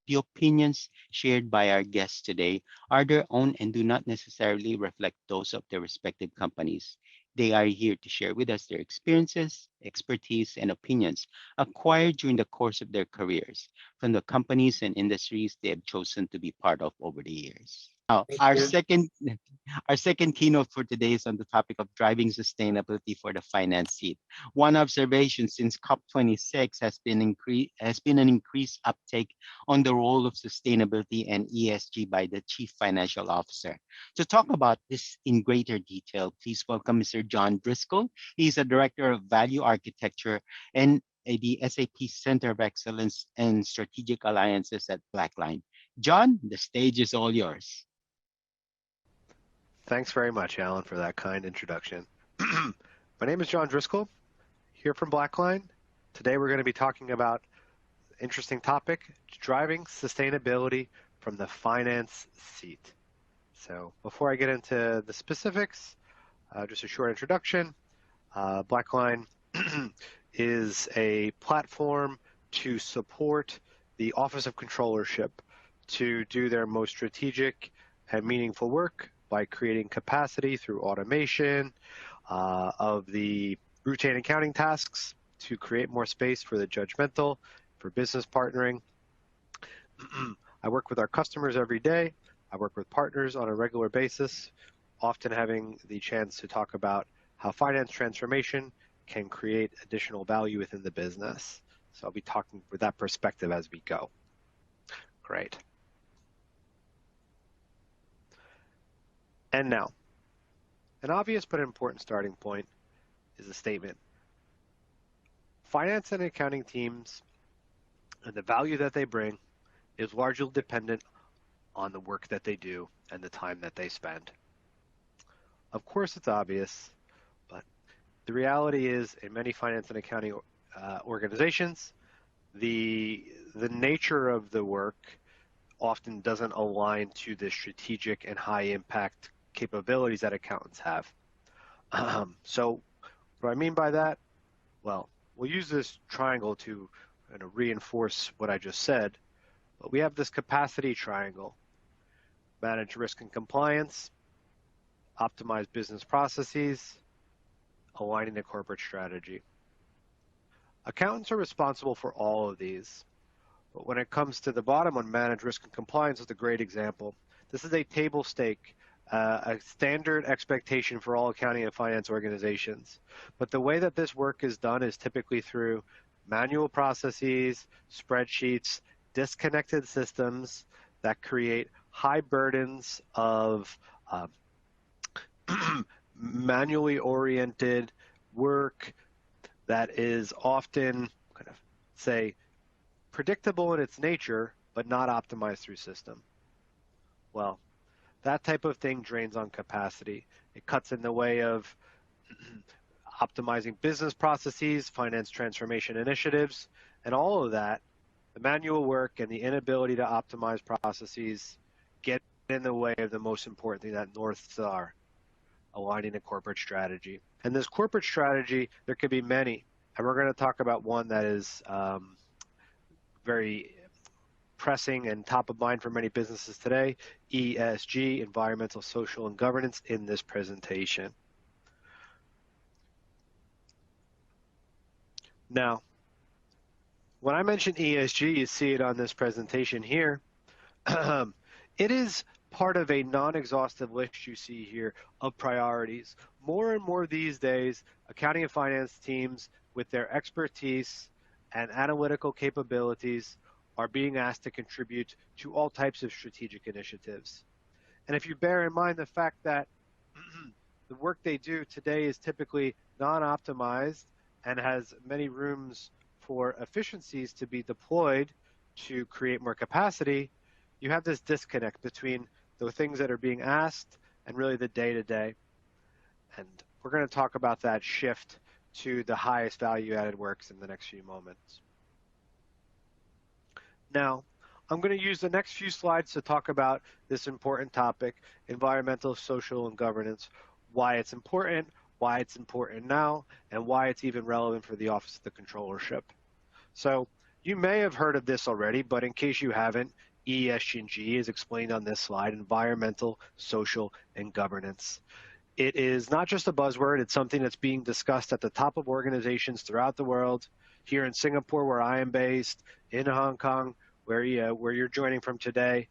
The opinions shared by our guests today are their own and do not necessarily reflect those of their respective companies. They are here to share with us their experiences, expertise, and opinions acquired during the course of their careers from the companies and industries they have chosen to be part of over the years. Now, Thank our you. second our second keynote for today is on the topic of driving sustainability for the finance seat. One observation since COP26 has been an increased uptake on the role of sustainability and ESG by the Chief Financial Officer. To talk about this in greater detail, please welcome Mr. John Driscoll. He's a Director of Value Architecture and the SAP Center of Excellence and Strategic Alliances at Blackline. John, the stage is all yours. Thanks very much, Alan, for that kind introduction. My name is John Driscoll, here from Blackline. Today we're going to be talking about an interesting topic, driving sustainability from the finance seat. So before I get into the specifics, just a short introduction. Blackline is a platform to support the Office of Controllership to do their most strategic and meaningful work by creating capacity through automation of the routine accounting tasks to create more space for the judgmental, for business partnering. I work with our customers every day. I work with partners on a regular basis, often having the chance to talk about how finance transformation can create additional value within the business. So I'll be talking with that perspective as we go. Great. And now, an obvious but important starting point is a statement. Finance and accounting teams and the value that they bring is largely dependent on the work that they do and the time that they spend. Of course, it's obvious, but the reality is in many finance and accounting organizations, the nature of the work often doesn't align to the strategic and high impact capabilities that accountants have. So what I mean by that, well, we'll use this triangle to reinforce what I just said, but we have this capacity triangle: manage risk and compliance, optimize business processes, aligning the corporate strategy. Accountants are responsible for all of these, but when it comes to the bottom on manage risk and compliance is a great example. This is a table stake, a standard expectation for all accounting and finance organizations. But the way that this work is done is typically through manual processes, spreadsheets, disconnected systems that create high burdens of manually oriented work that is often predictable in its nature, but not optimized through system. Well, that type of thing drains on capacity. It cuts in the way of optimizing business processes, finance transformation initiatives, and all of that. The manual work and the inability to optimize processes get in the way of the most important thing, that North Star, aligning a corporate strategy. And this corporate strategy, there could be many, and we're going to talk about one that is very pressing and top of mind for many businesses today: ESG, environmental, social, and governance, in this presentation. Now, when I mention ESG, you see it on this presentation here. It is part of a non-exhaustive list you see here of priorities. More and more these days, accounting and finance teams with their expertise and analytical capabilities are being asked to contribute to all types of strategic initiatives. And if you bear in mind the fact that the work they do today is typically non-optimized and has many rooms for efficiencies to be deployed to create more capacity, you have this disconnect between the things that are being asked and really the day-to-day. And we're going to talk about that shift to the highest value-added works in the next few moments. Now, I'm going to use the next few slides to talk about this important topic: environmental, social, and governance, why it's important now, and why it's even relevant for the Office of the Controllership. So You may have heard of this already, but in case you haven't, ESG is explained on this slide: environmental, social, and governance. It is not just a buzzword, it's something that's being discussed at the top of organizations throughout the world. Here in Singapore, where I am based, in Hong Kong, where you're joining from today,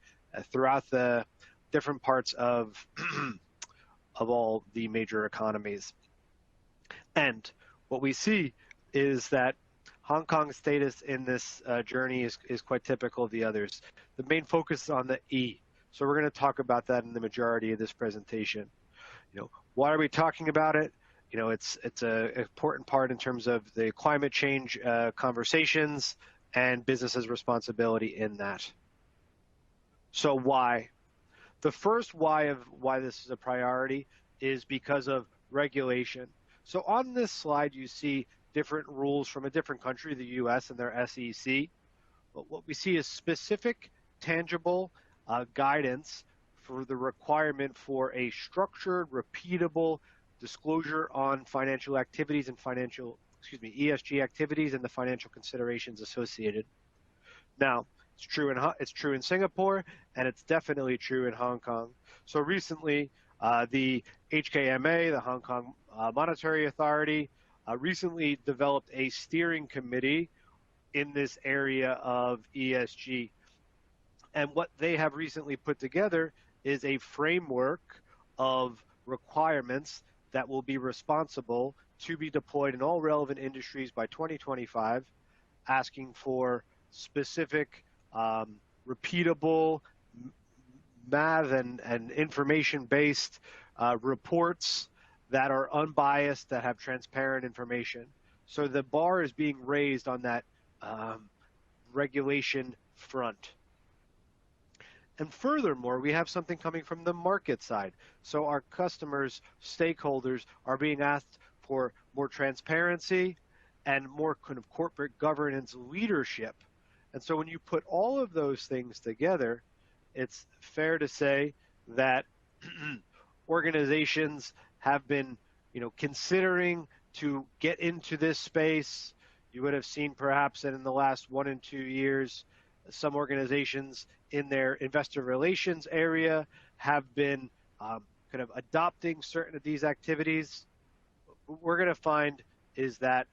throughout the different parts of of all the major economies. And what we see is that Hong Kong's status in this journey is quite typical of the others. The main focus is on the E. So we're going to talk about that in the majority of this presentation. Why are we talking about it? It's an important part in terms of the climate change conversations and businesses' responsibility in that. So why? The first why of why this is a priority is because of regulation. So on this slide, you see different rules from a different country, the US and their SEC. But what we see is specific, tangible guidance for the requirement for a structured, repeatable disclosure on financial activities and ESG activities and the financial considerations associated. Now, it's true in Singapore, and it's definitely true in Hong Kong. So recently, the HKMA, the Hong Kong Monetary Authority, recently developed a steering committee in this area of ESG. And what they have recently put together is a framework of requirements that will be responsible to be deployed in all relevant industries by 2025, asking for specific, repeatable, math and information-based reports that are unbiased, that have transparent information. So the bar is being raised on that regulation front. And furthermore, we have something coming from the market side. So our customers, stakeholders, are being asked for more transparency and more kind of corporate governance leadership. And so when you put all of those things together, it's fair to say that organizations have been, considering to get into this space. You would have seen perhaps that in the last 1 and 2 years, some organizations in their investor relations area have been kind of adopting certain of these activities. What we're going to find is that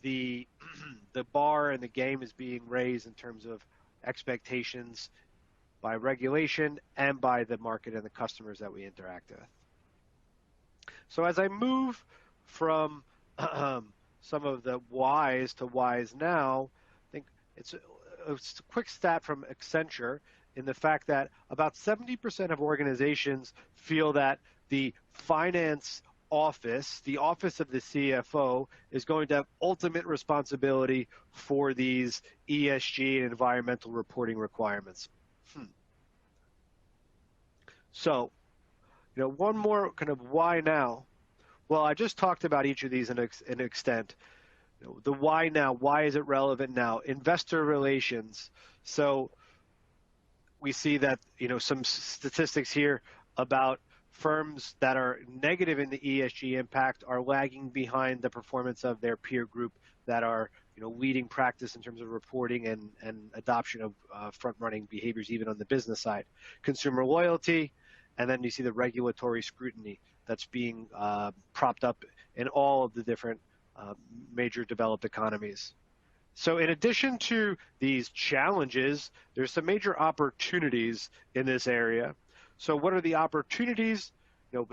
the bar and the game is being raised in terms of expectations by regulation and by the market and the customers that we interact with. So as I move from some of the whys to whys now, I think it's a quick stat from Accenture in the fact that about 70% of organizations feel that the finance office, the office of the CFO, is going to have ultimate responsibility for these ESG and environmental reporting requirements. So, one more kind of why now. Well, I just talked about each of these in an extent. The why now, why is it relevant now? Investor relations. So we see that, some statistics here about firms that are negative in the ESG impact are lagging behind the performance of their peer group that are, leading practice in terms of reporting and adoption of front-running behaviors, even on the business side. Consumer loyalty, and then you see the regulatory scrutiny that's being propped up in all of the different major developed economies. So in addition to these challenges, there's some major opportunities in this area. So what are the opportunities? We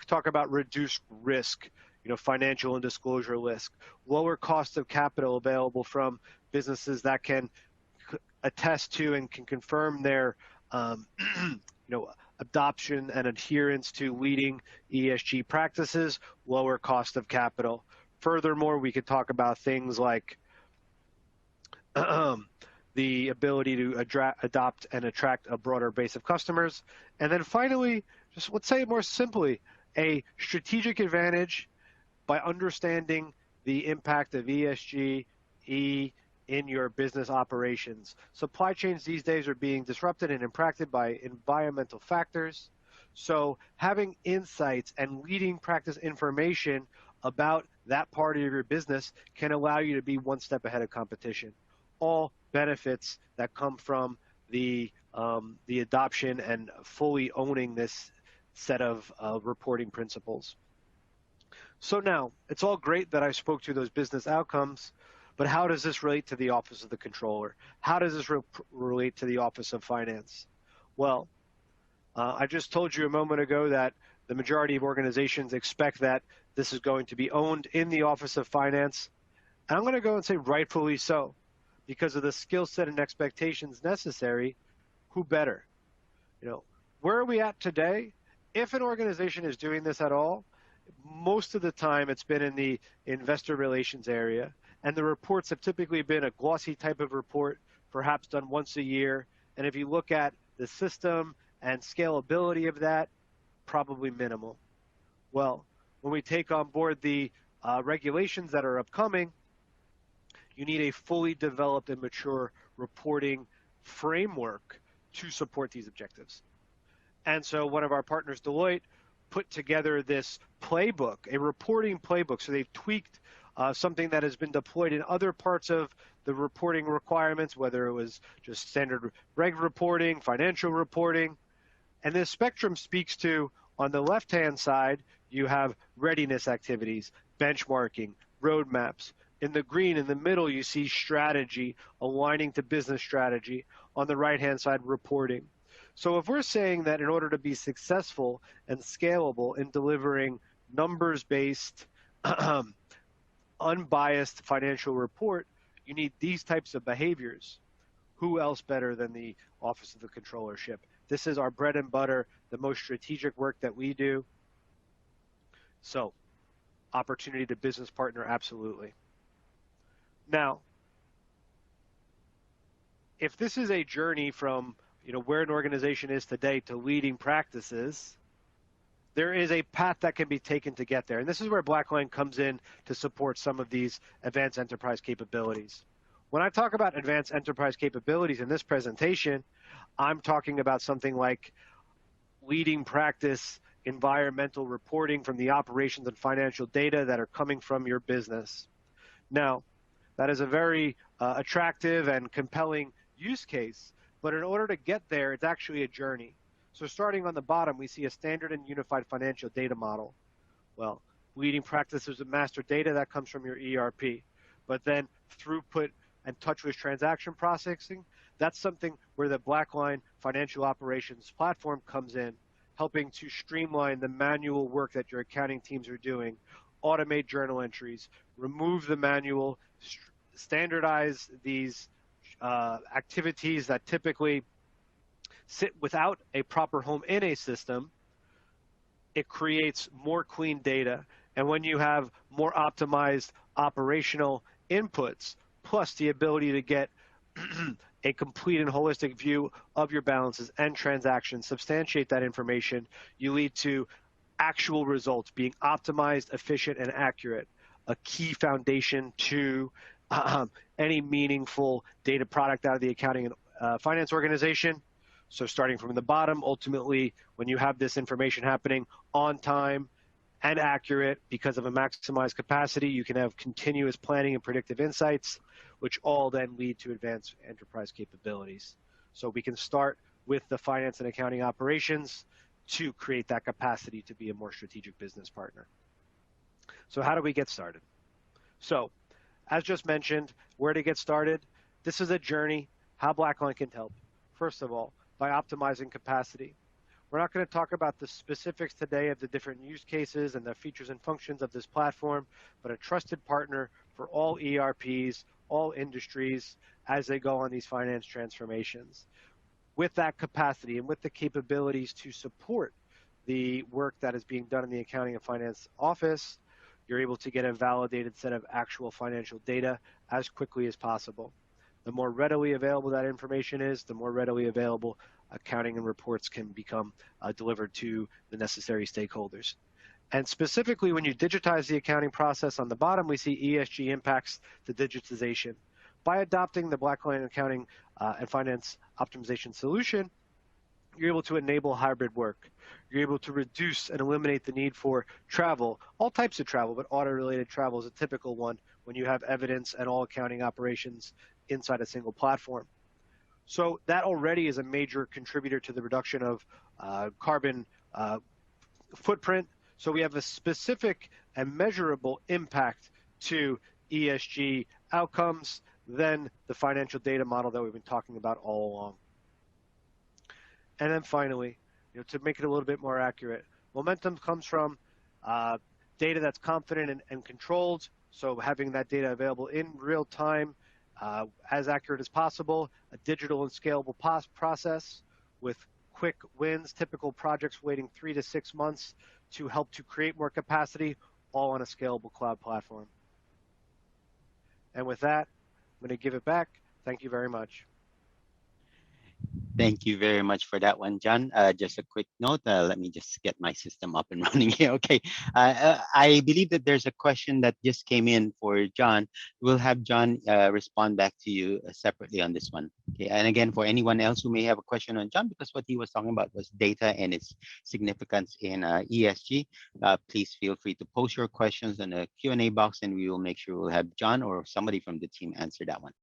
talk about reduced risk, financial and disclosure risk, lower cost of capital available from businesses that can attest to and can confirm their, adoption and adherence to leading ESG practices, lower cost of capital. Furthermore, we could talk about things like the ability to adopt and attract a broader base of customers. And then finally, just let's say it more simply, a strategic advantage by understanding the impact of ESG, in your business operations. Supply chains these days are being disrupted and impacted by environmental factors. So having insights and leading practice information about that part of your business can allow you to be one step ahead of competition. All benefits that come from the adoption and fully owning this set of reporting principles. So now, it's all great that I spoke to those business outcomes, but how does this relate to the Office of the Controller? How does this relate to the Office of Finance? Well, I just told you a moment ago that the majority of organizations expect that this is going to be owned in the Office of Finance. And I'm going to go and say rightfully so, because of the skill set and expectations necessary. Who better? Where are we at today? If an organization is doing this at all, most of the time it's been in the investor relations area, and the reports have typically been a glossy type of report, perhaps done once a year. And if you look at the system and scalability of that, probably minimal. Well, when we take on board the regulations that are upcoming, you need a fully developed and mature reporting framework to support these objectives. And so one of our partners, Deloitte, put together this playbook, a reporting playbook. So they've tweaked something that has been deployed in other parts of the reporting requirements, whether it was just standard reg reporting, financial reporting. And this spectrum speaks to, on the left-hand side, you have readiness activities, benchmarking, roadmaps. In the green, in the middle, you see strategy, aligning to business strategy. On the right-hand side, reporting. So if we're saying that in order to be successful and scalable in delivering numbers-based, unbiased financial report, you need these types of behaviors. Who else better than the Office of the Controllership? This is our bread and butter, the most strategic work that we do. So, opportunity to business partner, absolutely. Now, if this is a journey from where an organization is today to leading practices, there is a path that can be taken to get there. And this is where Blackline comes in to support some of these advanced enterprise capabilities. When I talk about advanced enterprise capabilities in this presentation, I'm talking about something like leading practice environmental reporting from the operations and financial data that are coming from your business. Now, that is a very attractive and compelling use case, but in order to get there, it's actually a journey. So starting on the bottom, we see a standard and unified financial data model. Well, leading practices of master data, that comes from your ERP. But then throughput and touchless transaction processing, that's something where the Blackline financial operations platform comes in, helping to streamline the manual work that your accounting teams are doing, automate journal entries, remove the manual, standardize these activities that typically sit without a proper home in a system. It creates more clean data. And when you have more optimized operational inputs, plus the ability to get a complete and holistic view of your balances and transactions, substantiate that information, you lead to actual results being optimized, efficient, and accurate, a key foundation to any meaningful data product out of the accounting and finance organization. So starting from the bottom, ultimately, when you have this information happening on time and accurate because of a maximized capacity, you can have continuous planning and predictive insights, which all then lead to advanced enterprise capabilities. So we can start with the finance and accounting operations to create that capacity to be a more strategic business partner. So how do we get started? So, as just mentioned, where to get started? This is a journey, how Blackline can help. First of all, by optimizing capacity. We're not going to talk about the specifics today of the different use cases and the features and functions of this platform, but a trusted partner for all ERPs, all industries, as they go on these finance transformations. With that capacity and with the capabilities to support the work that is being done in the accounting and finance office, you're able to get a validated set of actual financial data as quickly as possible. The more readily available that information is, the more readily available accounting and reports can become delivered to the necessary stakeholders. And specifically, when you digitize the accounting process, on the bottom, we see ESG impacts to digitization. By adopting the Blackline accounting and finance optimization solution, You're able to enable hybrid work. You're able to reduce and eliminate the need for travel, all types of travel, but audit-related travel is a typical one when you have evidence and all accounting operations inside a single platform. So that already is a major contributor to the reduction of carbon footprint. So we have a specific and measurable impact to ESG outcomes than the financial data model that we've been talking about all along. And then finally, to make it a little bit more accurate, momentum comes from data that's confident and controlled. So having that data available in real time, as accurate as possible, a digital and scalable process with quick wins, typical projects waiting 3 to 6 months to help to create more capacity, all on a scalable cloud platform. And with that, I'm going to give it back. Thank you very much. Thank you very much for that one, John. Just a quick note. Let me just get my system up and running here. Okay. I believe that there's a question that just came in for John. We'll have John respond back to you separately on this one. Okay. And again, for anyone else who may have a question on John, because what he was talking about was data and its significance in ESG, please feel free to post your questions in the Q&A box, and we will make sure we'll have John or somebody from the team answer that one.